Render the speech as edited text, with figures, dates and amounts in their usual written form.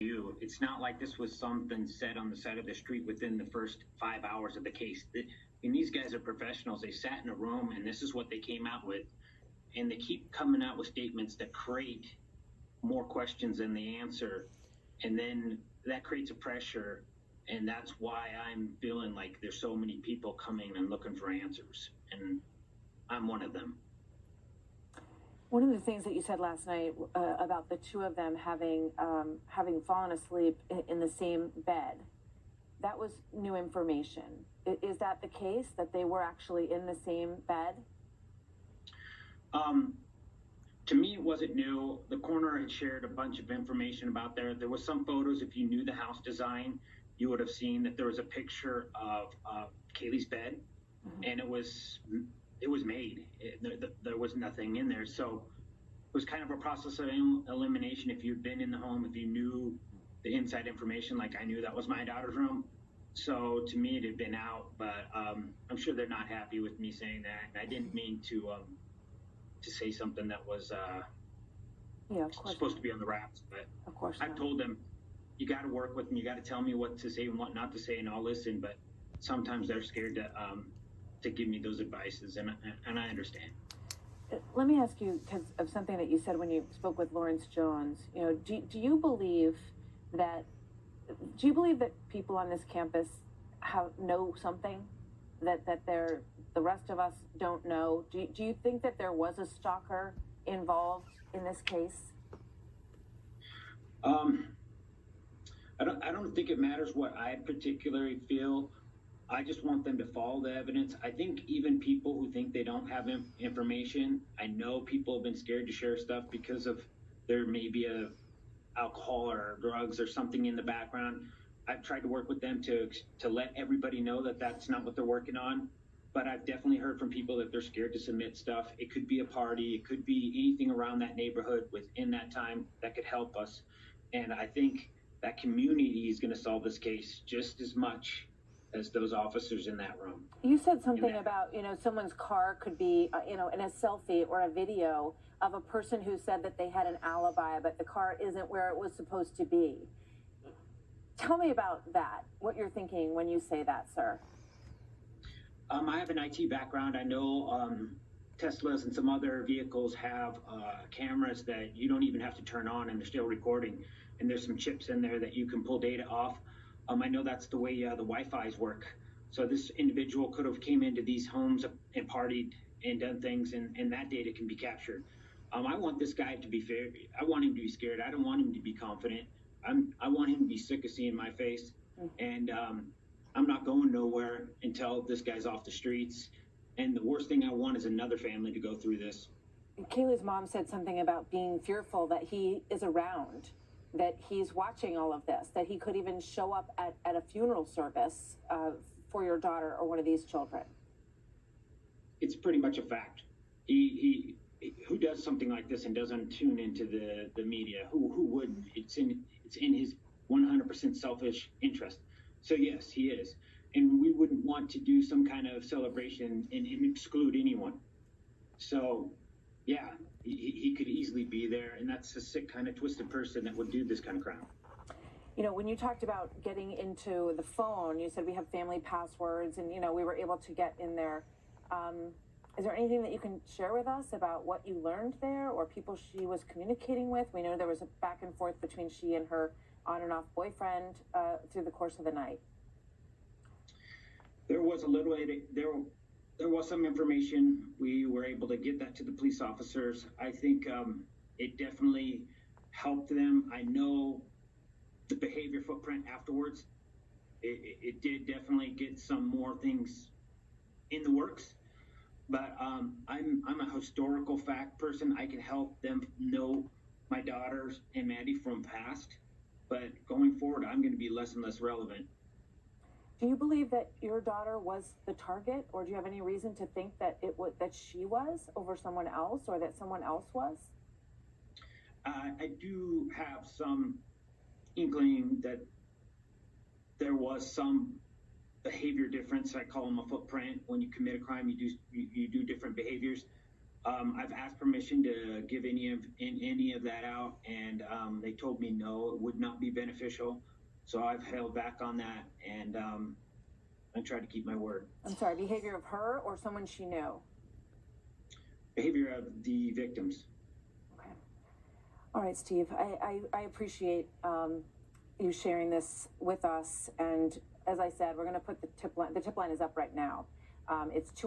you. It's not like this was something said on the side of the street within the first 5 hours of the case. And these guys are professionals. They sat in a room, and this is what they came out with. And they keep coming out with statements that create more questions than they answer. And then that creates a pressure. And that's why I'm feeling like there's so many people coming and looking for answers. And I'm one of them. One of the things that you said last night about the two of them having fallen asleep in the same bed, that was new information. Is that the case, that they were actually in the same bed? To me, it wasn't new. The coroner had shared a bunch of information about there. There was some photos. If you knew the house design, you would have seen that there was a picture of Kaylee's bed, and it was made. There was nothing in there. So it was kind of a process of elimination. If you'd been in the home, if you knew the inside information, like I knew that was my daughter's room. So to me, it had been out, but I'm sure they're not happy with me saying that. I didn't mean to say something that was supposed to be on the wraps, but of course I've told them, you got to work with me. You got to tell me what to say and what not to say, and I'll listen. But sometimes they're scared to give me those advices, and I understand. Let me ask you, because of something that you said when you spoke with Lawrence Jones. You know, do you believe that people on this campus know something that the rest of us don't know? Do you think that there was a stalker involved in this case? I don't think it matters what I particularly feel. I just want them to follow the evidence. I think even people who think they don't have information, I know people have been scared to share stuff because of there may be a alcohol or drugs or something in the background. I've tried to work with them to let everybody know that that's not what they're working on. But I've definitely heard from people that they're scared to submit stuff. It could be a party. It could be anything around that neighborhood within that time that could help us. And I think that community is going to solve this case just as much as those officers in that room. You said something about, someone's car could be, in a selfie or a video of a person who said that they had an alibi, but the car isn't where it was supposed to be. Tell me about that, what you're thinking when you say that, sir. I have an IT background. I know Teslas and some other vehicles have cameras that you don't even have to turn on, and they're still recording. And there's some chips in there that you can pull data off. I know that's the way the Wi-Fi's work. So this individual could have came into these homes and partied and done things, and that data can be captured. I want this guy to be fair. I want him to be scared. I don't want him to be confident. I want him to be sick of seeing my face. And I'm not going nowhere until this guy's off the streets. And the worst thing I want is another family to go through this. Kaylee's mom said something about being fearful that he is around, that he's watching all of this, that he could even show up at a funeral service for your daughter or one of these children. It's pretty much a fact. He who does something like this and doesn't tune into the media? Who wouldn't? It's in his 100% selfish interest. So yes, he is. And we wouldn't want to do some kind of celebration and exclude anyone. So yeah, he could easily be there, and that's a sick kind of twisted person that would do this kind of crime. When you talked about getting into the phone, you said we have family passwords, and we were able to get in there. Is there anything that you can share with us about what you learned there, or people she was communicating with? We know there was a back and forth between she and her on and off boyfriend through the course of the night. There was a little there was some information. We were able to get that to the police officers. I think it definitely helped them. I know the behavior footprint afterwards, it did definitely get some more things in the works. But I'm a historical fact person. I can help them know my daughters and Maddie from past. But going forward, I'm going to be less and less relevant. Do you believe that your daughter was the target, or do you have any reason to think that that she was over someone else, or that someone else was? I do have some inkling that there was some behavior difference. I call them a footprint. When you commit a crime, you do different behaviors. I've asked permission to give any of that out, and they told me no, it would not be beneficial. So I've held back on that, and I tried to keep my word. I'm sorry, behavior of her or someone she knew? Behavior of the victims. Okay. All right, Steve. I appreciate you sharing this with us. And as I said, we're going to put the tip line. The tip line is up right now. It's